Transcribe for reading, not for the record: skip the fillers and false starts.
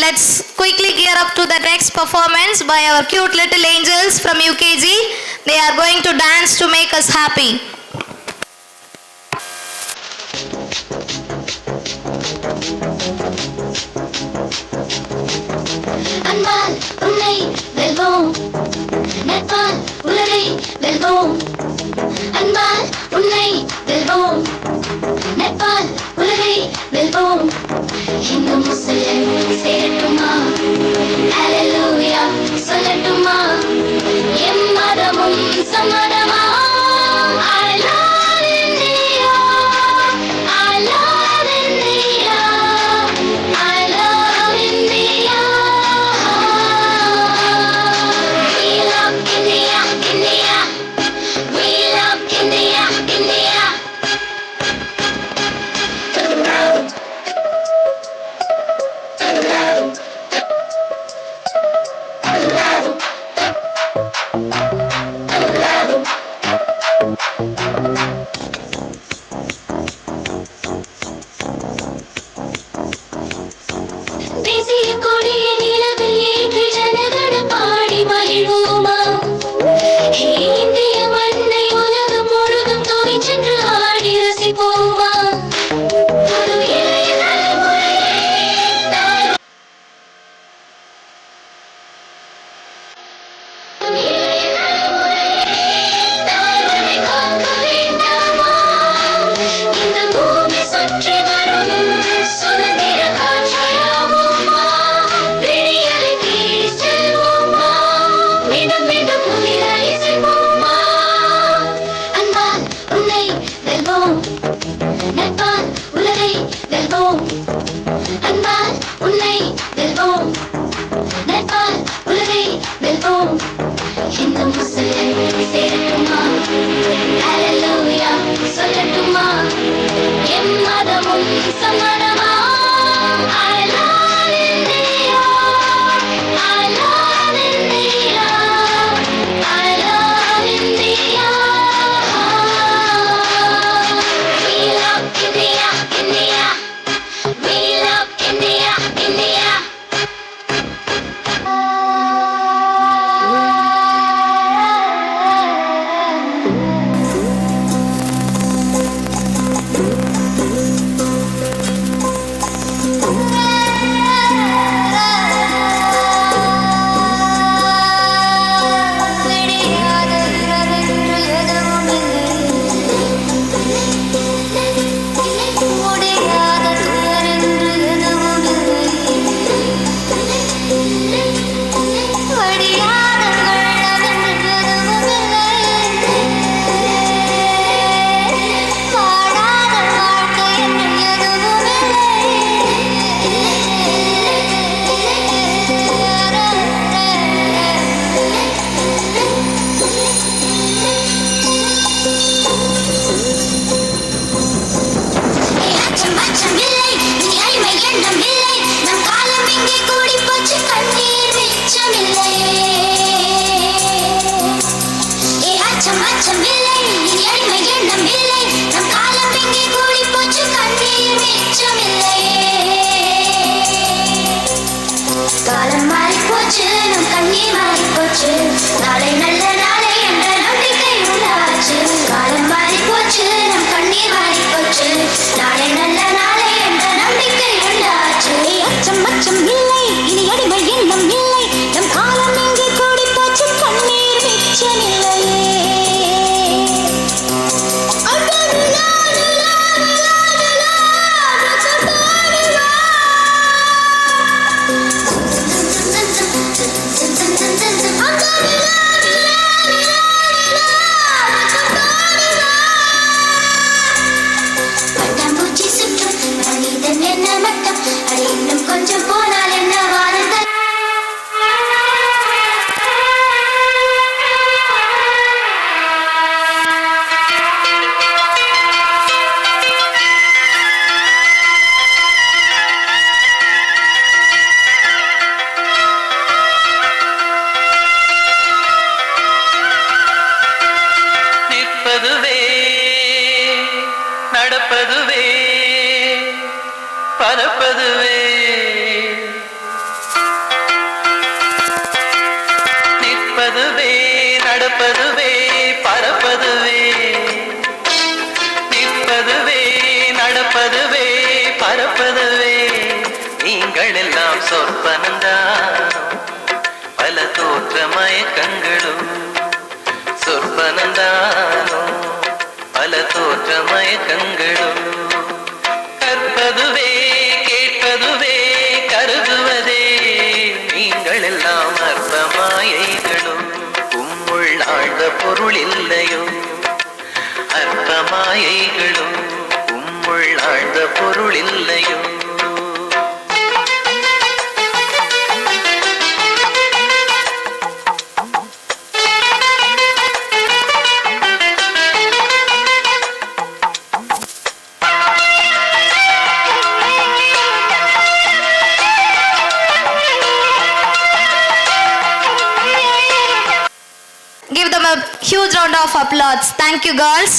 let's quickly gear up to the next performance by our cute little angels from UKG. They are going to dance to make us happy. அன்பால் உன்னை வெல்வோம், நட்பால் உலகை வெல்வோம். அன்பால் உன்னை வெல்வோம், நட்பால் உலகை வெல்வோம். இந்து முஸ்லிம் சேரட்டுமா, ஹல்லேலூயா சொல்லட்டுமா, எம்மதமும் சம்மதமா. I love India, I love India, I love India. We love India, India. We love India, India. Turn around. Turn around. Turn around. Turn around. தேசிய கொடியை நிலவில் ஏற்றி ஜனகண பாடி மகிழ்வோமா. இந்திய மண்ணை உலகம் முழுதும் தோய் சென்று ஆடி ரசிப்போமா. புது இளைய தலைமுறையை தாழ்வதை காக்க வேண்டாமா. இந்த பூமி சுற்றி வரும் சுதந்திர காற்றாயாவோமா. விடியலை தேடி செல்வோமா. மீண்டும் மீண்டும் புதிதாய் செய்வோமா. அன்பால் உன்னை வெல்வோம், நட்பால் உலகை வெல்வோம். அன்பால் உன்னை வெல்வோம், நட்பால் உலகை வெல்வோம். இந்து முஸ்லிம் சேரட்டுமா, ஹல்லேலூயா சொல்லட்டுமா, எம்மதமும் சம்மதமா. I love India, I love India, I love India. We love India, India. We love India, India. காலம் மாறி போச்சு, நம் கண்ணீர் மாறி போச்சு. நாளை நல்ல நாளை என்ற நம்பிக்கை உண்டாச்சு. காலம் மாறி போச்சு, நம் கண்ணீர் மாறி போச்சு. நாளை நல்ல நாளை என்ற நம்பிக்கை உண்டாச்சு. அச்சம் அச்சம் இல்லை, இனி அடிமை எண்ணம் இல்லை. நம் காலம் இங்கே கூடி போச்சு, கண்ணீர் மிச்சமில்லையே. பட்டாம்பூச்சி சுற்றும் மனிதன் என்ன மட்டம், அது இன்னும் கொஞ்சம் போனால் என்ன வாருங்கள். நிற்பதுவே நடப்பதுவே பறப்பதுவே நடப்பதுவே பறப்பதுவே, நிற்பதுவே நடப்பதுவே பறப்பதுவே, நீங்கள் எல்லாம் சொற்பனந்தான் பல தோற்ற மயக்கங்களும், சொற்பனந்தானோ பல தோற்ற மயக்கங்களும், கற்பதுவே கேட்பதுவே கருதுவதே, நீங்கள் எல்லாம் அற்ப மாயைகளும், உம்முள் ஆழ்ந்த பொருள் இல்லையோ, அற்ப மாயைகளும் உம்முள் ஆழ்ந்த பொருள் இல்லையோ. Give them a huge round of applause. Thank you, girls.